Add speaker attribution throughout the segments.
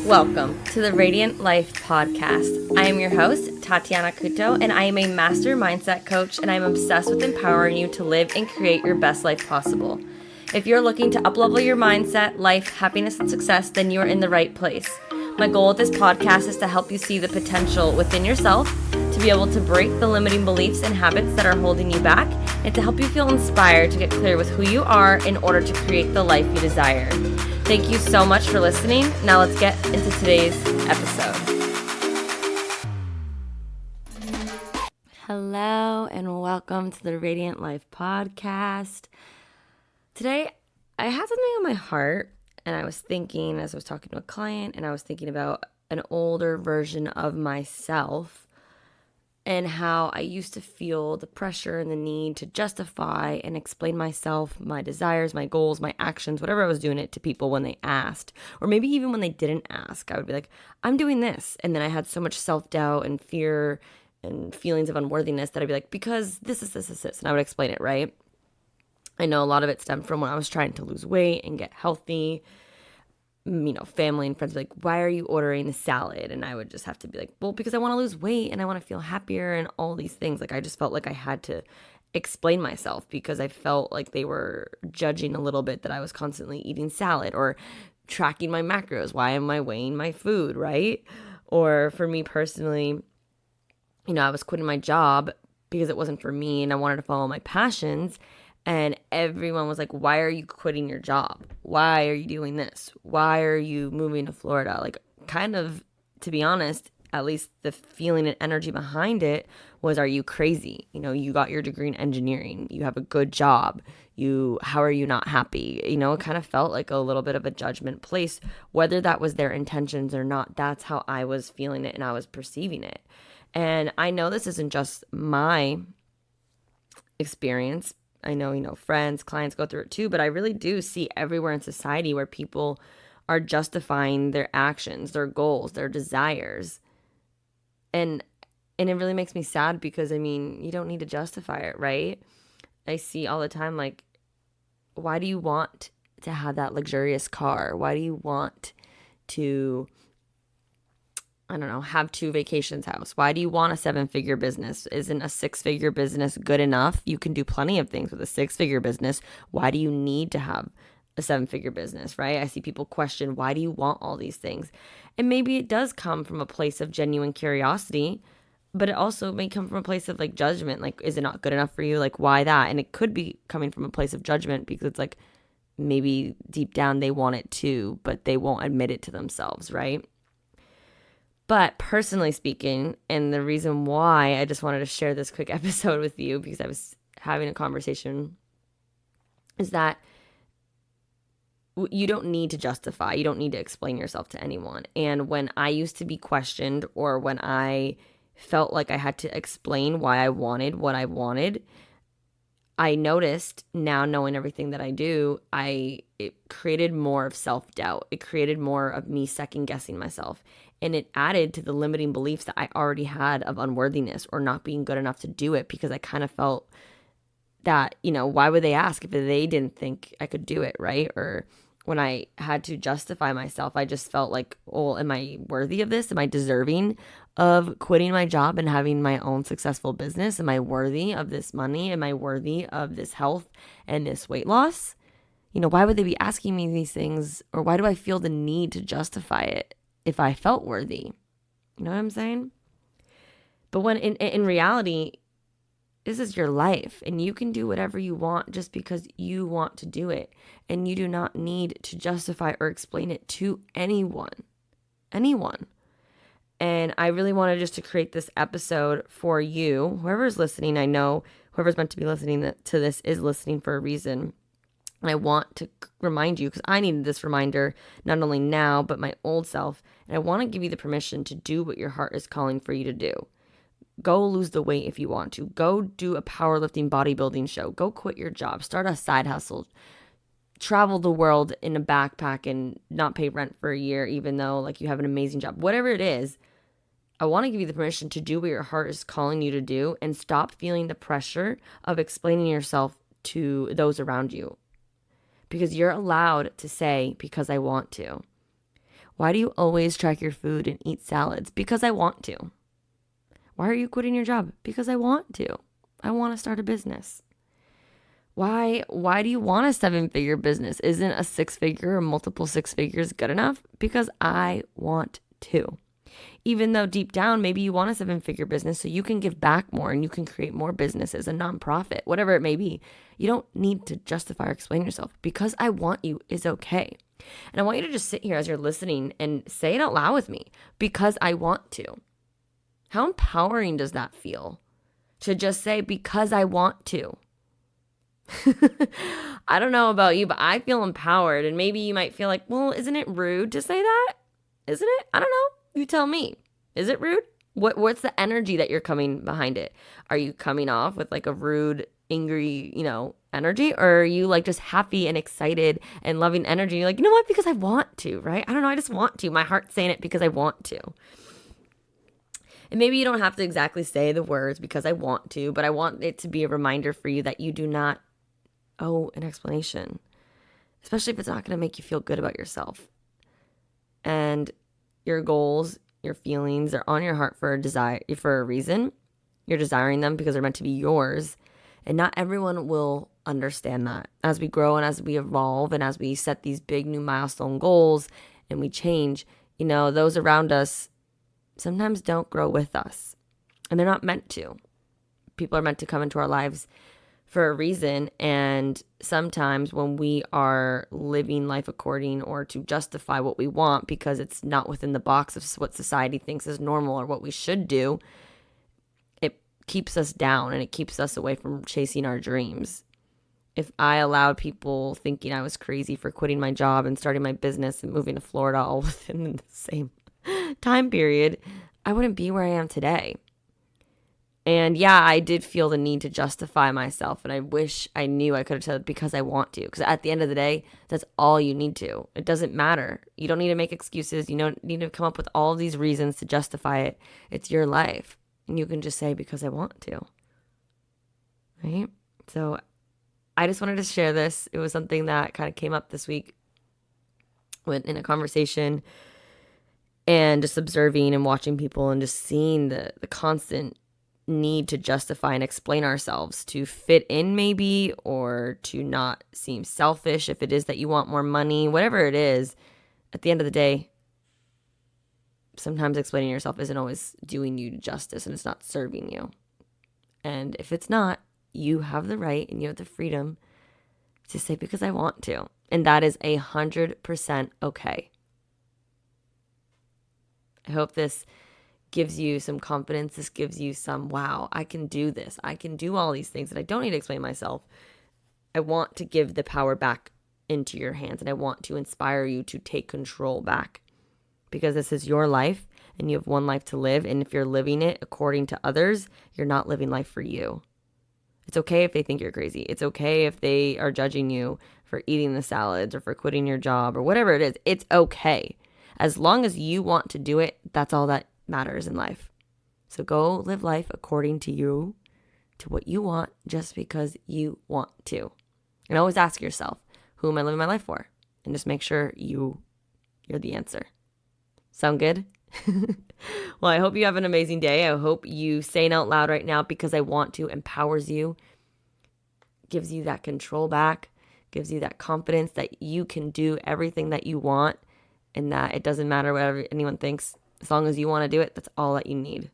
Speaker 1: Welcome to the Radiant Life podcast. I am your host, Tatiana, and I am a master mindset coach, and I'm obsessed with empowering you to live and create your best life possible. If you're looking to uplevel your mindset, life, happiness, and success, then you are in the right place. My goal with this podcast is to help you see the potential within yourself, to be able to break the limiting beliefs and habits that are holding you back, and to help you feel inspired to get clear with who you are in order to create the life you desire. Thank you so much for listening. Now let's get into today's episode. Hello and welcome to the Radiant Life podcast. Today, I had something on my heart, and I was thinking as I was talking to a client, and I was thinking about an older version of myself and how I used to feel the pressure and the need to justify and explain myself, my desires, my goals, my actions, whatever I was doing it to people when they asked, or maybe even when they didn't ask. I would be like, I'm doing this. And then I had so much self-doubt and fear and feelings of unworthiness that I'd be like, because this. And I would explain it, right? I know a lot of it stemmed from when I was trying to lose weight and get healthy. You know, family and friends would be like, why are you ordering the salad? And I would just have to be like, well, because I want to lose weight and I want to feel happier and all these things. Like, I just felt like I had to explain myself because I felt like they were judging a little bit that I was constantly eating salad or tracking my macros. Why am I weighing my food, right? Or for me personally, you know, I was quitting my job because it wasn't for me and I wanted to follow my passions. And everyone was like, why are you quitting your job? Why are you doing this? Why are you moving to Florida? Like, kind of, to be honest, at least the feeling and energy behind it was, are you crazy? You know, you got your degree in engineering. You have a good job. How are you not happy? You know, it kind of felt like a little bit of a judgment place. Whether that was their intentions or not, that's how I was feeling it and I was perceiving it. And I know this isn't just my experience. I know, you know, friends, clients go through it too, but I really do see everywhere in society where people are justifying their actions, their goals, their desires. And it really makes me sad because, I mean, you don't need to justify it, right? I see all the time, like, why do you want to have that luxurious car? Why do you want to, I don't know, have 2 vacations house? Why do you want a 7-figure business? Isn't a 6-figure business good enough? You can do plenty of things with a 6-figure business. Why do you need to have a 7-figure business, right? I see people question, why do you want all these things? And maybe it does come from a place of genuine curiosity, but it also may come from a place of like judgment. Like, is it not good enough for you? Like, why that? And it could be coming from a place of judgment because it's like, maybe deep down they want it too, but they won't admit it to themselves, right? But personally speaking, and the reason why I just wanted to share this quick episode with you because I was having a conversation is that you don't need to justify. You don't need to explain yourself to anyone. And when I used to be questioned or when I felt like I had to explain why I wanted what I wanted, I noticed now, knowing everything that I do, it created more of self-doubt. It created more of me second-guessing myself. And it added to the limiting beliefs that I already had of unworthiness or not being good enough to do it because I kind of felt that, you know, why would they ask if they didn't think I could do it, right? Or when I had to justify myself, I just felt like, oh, am I worthy of this? Am I deserving of quitting my job and having my own successful business? Am I worthy of this money? Am I worthy of this health and this weight loss? You know, why would they be asking me these things? Or why do I feel the need to justify it if I felt worthy? You know what I'm saying? But when in reality, this is your life and you can do whatever you want just because you want to do it. And you do not need to justify or explain it to anyone. And I really wanted just to create this episode for you. Whoever's listening, I know whoever's meant to be listening to this is listening for a reason. And I want to remind you, because I needed this reminder, not only now, but my old self. And I want to give you the permission to do what your heart is calling for you to do. Go lose the weight if you want to. Go do a powerlifting bodybuilding show. Go quit your job. Start a side hustle. Travel the world in a backpack and not pay rent for a year, even though like you have an amazing job. Whatever it is, I want to give you the permission to do what your heart is calling you to do and stop feeling the pressure of explaining yourself to those around you. Because you're allowed to say, because I want to. Why do you always track your food and eat salads? Because I want to. Why are you quitting your job? Because I want to. I want to start a business. Why do you want a 7-figure business? Isn't a 6-figure or multiple 6 figures good enough? Because I want to. Even though deep down, maybe you want a 7-figure business so you can give back more and you can create more businesses, a nonprofit, whatever it may be. You don't need to justify or explain yourself. Because I want you is okay. And I want you to just sit here as you're listening and say it out loud with me. Because I want to. How empowering does that feel? To just say, because I want to. I don't know about you, but I feel empowered. And maybe you might feel like, well, isn't it rude to say that? Isn't it? I don't know. You tell me. Is it rude? What's the energy that you're coming behind it? Are you coming off with like a rude, angry, energy? Or are you like just happy and excited and loving energy? You're like, you know what? Because I want to, right? I don't know. I just want to. My heart's saying it because I want to. And maybe you don't have to exactly say the words because I want to, but I want it to be a reminder for you that you do not owe an explanation, especially if it's not going to make you feel good about yourself. And your goals, your feelings are on your heart for a reason. You're desiring them because they're meant to be yours. And not everyone will understand that. As we grow and as we evolve and as we set these big new milestone goals and we change, those around us sometimes don't grow with us. And they're not meant to. People are meant to come into our lives for a reason. And sometimes when we are living life according or to justify what we want because it's not within the box of what society thinks is normal or what we should do, it keeps us down and it keeps us away from chasing our dreams. If I allowed people thinking I was crazy for quitting my job and starting my business and moving to Florida all within the same time period, I wouldn't be where I am today. And yeah, I did feel the need to justify myself. And I wish I knew I could have said because I want to. Because at the end of the day, that's all you need to. It doesn't matter. You don't need to make excuses. You don't need to come up with all of these reasons to justify it. It's your life. And you can just say because I want to. Right? So I just wanted to share this. It was something that kind of came up this week in a conversation. And just observing and watching people and just seeing the constant need to justify and explain ourselves to fit in maybe, or to not seem selfish if it is that you want more money, whatever it is. At the end of the day, sometimes explaining yourself isn't always doing you justice and it's not serving you. And if it's not, you have the right and you have the freedom to say because I want to. And that is 100% okay. I hope this gives you some confidence. This gives you some, wow, I can do this. I can do all these things and I don't need to explain myself. I want to give the power back into your hands and I want to inspire you to take control back because this is your life and you have one life to live. And if you're living it according to others, you're not living life for you. It's okay if they think you're crazy. It's okay if they are judging you for eating the salads or for quitting your job or whatever it is. It's okay. As long as you want to do it, that's all that matters in life. So go live life according to you, to what you want, just because you want to. And always ask yourself, who am I living my life for? And just make sure you're the answer. Sound good? Well, I hope you have an amazing day. I hope you saying out loud right now because I want to empowers you, gives you that control back, gives you that confidence that you can do everything that you want and that it doesn't matter whatever anyone thinks. As long as you want to do it, that's all that you need.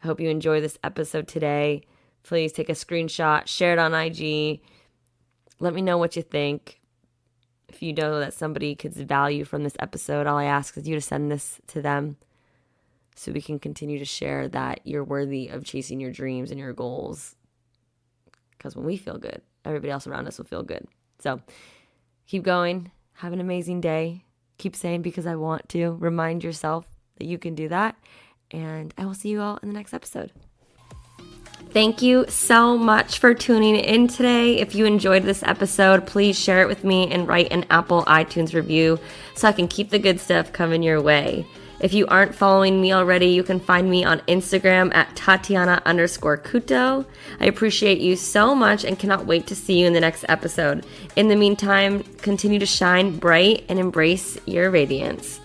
Speaker 1: I hope you enjoy this episode today. Please take a screenshot, share it on IG. Let me know what you think. If you know that somebody gets value from this episode, all I ask is you to send this to them so we can continue to share that you're worthy of chasing your dreams and your goals. Because when we feel good, everybody else around us will feel good. So keep going. Have an amazing day. Keep saying because I want to. Remind yourself that you can do that. And I will see you all in the next episode. Thank you so much for tuning in today. If you enjoyed this episode, please share it with me and write an Apple iTunes review so I can keep the good stuff coming your way. If you aren't following me already, you can find me on Instagram at Tatiana_Kuto. I appreciate you so much and cannot wait to see you in the next episode. In the meantime, continue to shine bright and embrace your radiance.